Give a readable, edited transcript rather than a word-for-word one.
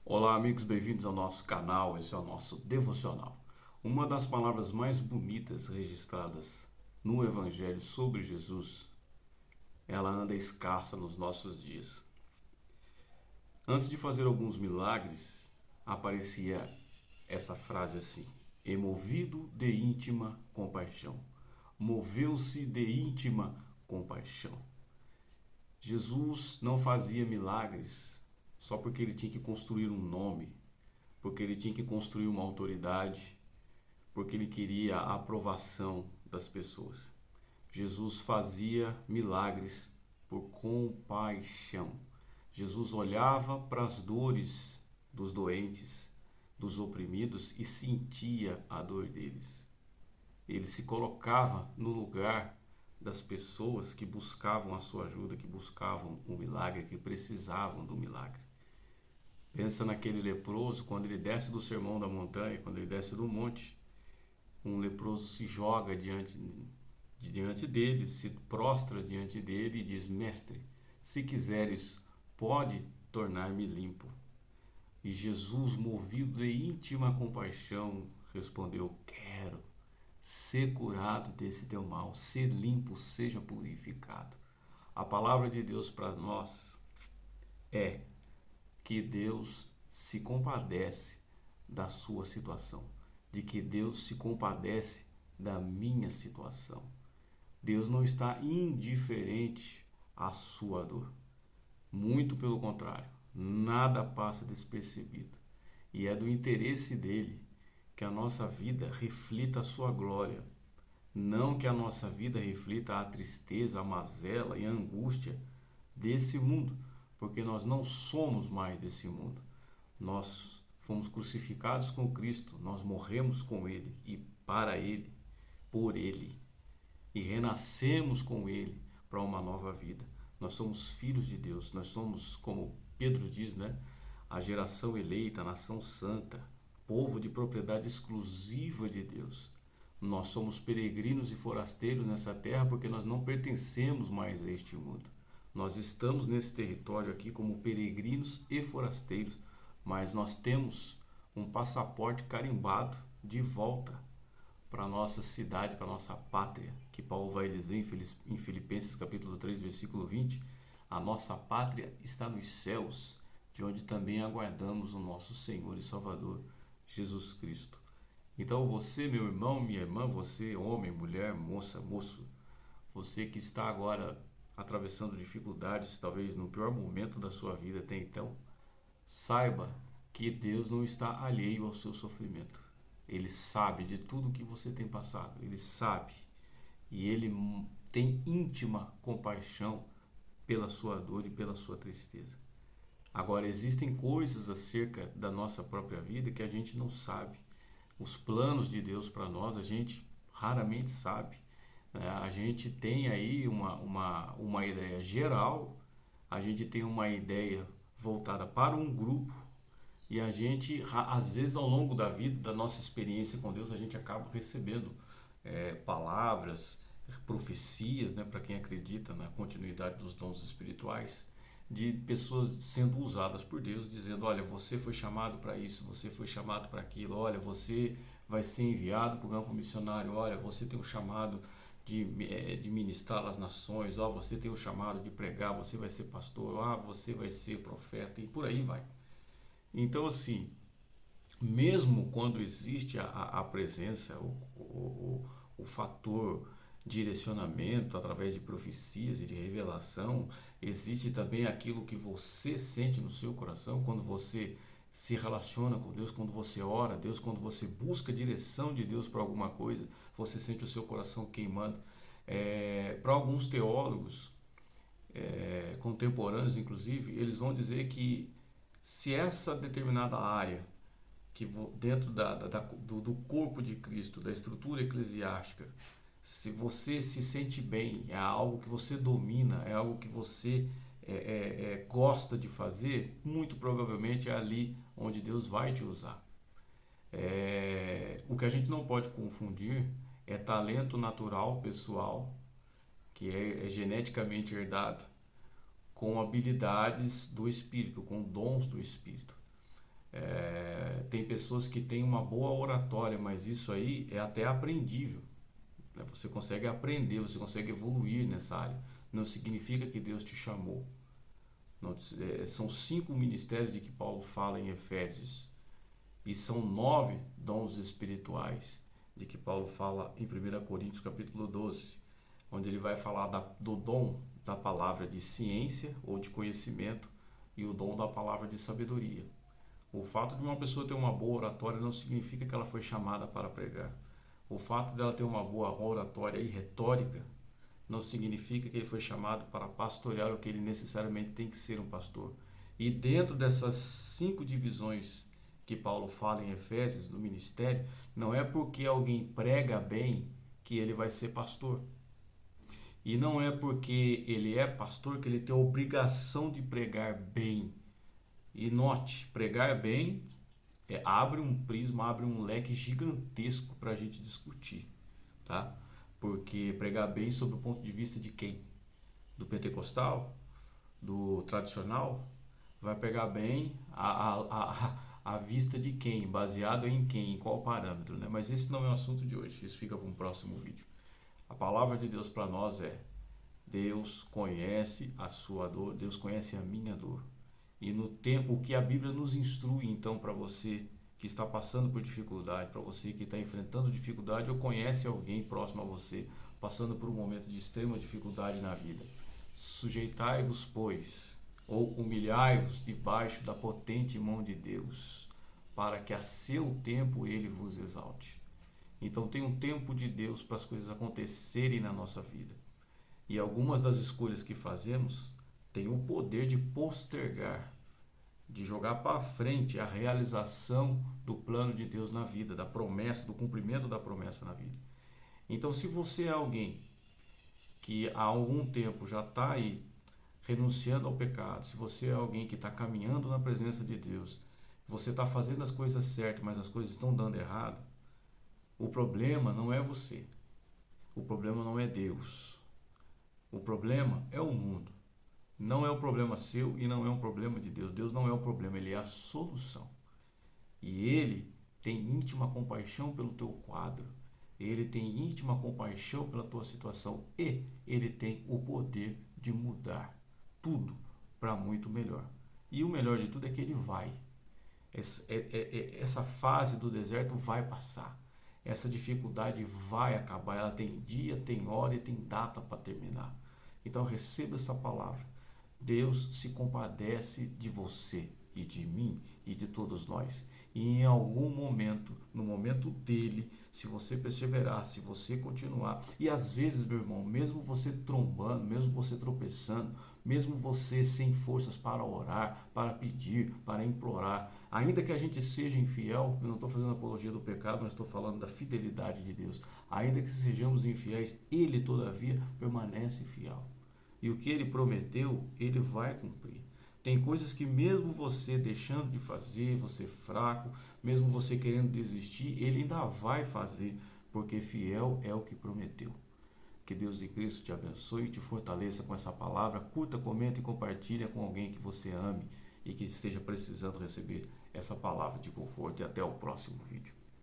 Olá, amigos, bem-vindos ao nosso canal. Esse é o nosso devocional. Uma das palavras mais bonitas registradas no Evangelho sobre Jesus, ela anda escassa nos nossos dias. Antes de fazer alguns milagres, aparecia essa frase assim: emovido de íntima compaixão. Moveu-se de íntima compaixão. Jesus não fazia milagres só porque ele tinha que construir um nome, porque ele tinha que construir uma autoridade, porque ele queria a aprovação das pessoas. Jesus fazia milagres por compaixão. Jesus olhava para as dores dos doentes, dos oprimidos e sentia a dor deles. Ele se colocava no lugar das pessoas que buscavam a sua ajuda, que buscavam o milagre, que precisavam do milagre. Pensa naquele leproso, quando ele desce do sermão da montanha, quando ele desce do monte, um leproso se joga diante dele, se prostra diante dele e diz: Mestre, se quiseres, pode tornar-me limpo. E Jesus, movido de íntima compaixão, respondeu: Quero ser curado desse teu mal, ser limpo, seja purificado. A palavra de Deus para nós é que Deus se compadece da sua situação, de que Deus se compadece da minha situação. Deus não está indiferente à sua dor. Muito pelo contrário, nada passa despercebido. E é do interesse dele que a nossa vida reflita a sua glória, não que a nossa vida reflita a tristeza, a mazela e a angústia desse mundo, porque nós não somos mais desse mundo. Nós fomos crucificados com Cristo, nós morremos com Ele e para Ele, por Ele, e renascemos com Ele para uma nova vida. Nós somos filhos de Deus, nós somos, como Pedro diz, né? A geração eleita, a nação santa, povo de propriedade exclusiva de Deus. Nós somos peregrinos e forasteiros nessa terra porque nós não pertencemos mais a este mundo. Nós estamos nesse território aqui como peregrinos e forasteiros, mas nós temos um passaporte carimbado de volta para a nossa cidade, para a nossa pátria, que Paulo vai dizer em Filipenses capítulo 3, versículo 20, a nossa pátria está nos céus, de onde também aguardamos o nosso Senhor e Salvador, Jesus Cristo. Então você, meu irmão, minha irmã, você, homem, mulher, moça, moço, você que está agora atravessando dificuldades, talvez no pior momento da sua vida até então, saiba que Deus não está alheio ao seu sofrimento. Ele sabe de tudo que você tem passado, ele sabe, e ele tem íntima compaixão pela sua dor e pela sua tristeza. Agora, existem coisas acerca da nossa própria vida que a gente não sabe. Os planos de Deus para nós a gente raramente sabe. A gente tem aí uma ideia geral, a gente tem uma ideia voltada para um grupo, e a gente, às vezes, ao longo da vida, da nossa experiência com Deus, a gente acaba recebendo palavras, profecias, né, para quem acredita na continuidade dos dons espirituais, de pessoas sendo usadas por Deus, dizendo: olha, você foi chamado para isso, você foi chamado para aquilo, olha, você vai ser enviado para o campo missionário, olha, você tem o chamado de ministrar às nações, ó, você tem o chamado de pregar, você vai ser pastor, ah, você vai ser profeta, e por aí vai. Então, assim, mesmo quando existe a presença, o fator direcionamento através de profecias e de revelação, existe também aquilo que você sente no seu coração quando você se relaciona com Deus, quando você ora a Deus, quando você busca a direção de Deus para alguma coisa, você sente o seu coração queimando. Para alguns teólogos, contemporâneos inclusive, eles vão dizer que se essa determinada área que dentro do corpo de Cristo, da estrutura eclesiástica, se você se sente bem, é algo que você domina, é algo que você gosta de fazer, muito provavelmente é ali onde Deus vai te usar. O que a gente não pode confundir é talento natural, pessoal, que é geneticamente herdado, com habilidades do Espírito, com dons do Espírito. Tem pessoas que têm uma boa oratória, mas isso aí é até aprendível, né? Você consegue aprender, você consegue evoluir nessa área. Não significa que Deus te chamou. Não, são 5 ministérios de que Paulo fala em Efésios. E são 9 dons espirituais de que Paulo fala em 1 Coríntios capítulo 12, onde ele vai falar do dom da palavra de ciência ou de conhecimento e o dom da palavra de sabedoria. O fato de uma pessoa ter uma boa oratória não significa que ela foi chamada para pregar. O fato dela ter uma boa oratória e retórica não significa que ele foi chamado para pastorear, o que ele necessariamente tem que ser um pastor. E dentro dessas 5 divisões que Paulo fala em Efésios, do ministério, não é porque alguém prega bem que ele vai ser pastor. E não é porque ele é pastor que ele tem a obrigação de pregar bem. E note, pregar bem abre um prisma, abre um leque gigantesco para a gente discutir, tá? Porque pregar bem sob o ponto de vista de quem? Do pentecostal? Do tradicional? Vai pegar bem a vista de quem? Baseado em quem? Em qual parâmetro, né? Mas esse não é o assunto de hoje, isso fica para um próximo vídeo. A palavra de Deus para nós é: Deus conhece a sua dor, Deus conhece a minha dor. E no tempo, o que a Bíblia nos instrui, então, para você que está passando por dificuldade, para você que está enfrentando dificuldade ou conhece alguém próximo a você, passando por um momento de extrema dificuldade na vida. Sujeitai-vos, pois, ou humilhai-vos debaixo da potente mão de Deus, para que a seu tempo ele vos exalte. Então tem um tempo de Deus para as coisas acontecerem na nossa vida. E algumas das escolhas que fazemos têm o poder de postergar, de jogar para frente a realização do plano de Deus na vida, da promessa, do cumprimento da promessa na vida. Então, se você é alguém que há algum tempo já está aí renunciando ao pecado, se você é alguém que está caminhando na presença de Deus, você está fazendo as coisas certas, mas as coisas estão dando errado, o problema não é você, o problema não é Deus, o problema é o mundo. Não é um problema seu e não é um problema de Deus. Deus não é o problema, Ele é a solução. E Ele tem íntima compaixão pelo teu quadro. Ele tem íntima compaixão pela tua situação. E Ele tem o poder de mudar tudo para muito melhor. E o melhor de tudo é que Ele vai. Essa fase do deserto vai passar. Essa dificuldade vai acabar. Ela tem dia, tem hora e tem data para terminar. Então receba essa palavra. Deus se compadece de você e de mim e de todos nós. E em algum momento, no momento dele, se você perseverar, se você continuar, e às vezes, meu irmão, mesmo você trombando, mesmo você tropeçando, mesmo você sem forças para orar, para pedir, para implorar, ainda que a gente seja infiel, eu não estou fazendo apologia do pecado, mas estou falando da fidelidade de Deus. Ainda que sejamos infiéis, ele todavia permanece fiel. E o que ele prometeu, ele vai cumprir. Tem coisas que mesmo você deixando de fazer, você fraco, mesmo você querendo desistir, ele ainda vai fazer, porque fiel é o que prometeu. Que Deus e Cristo te abençoe e te fortaleça com essa palavra. Curta, comenta e compartilha com alguém que você ame e que esteja precisando receber essa palavra de conforto. E até o próximo vídeo.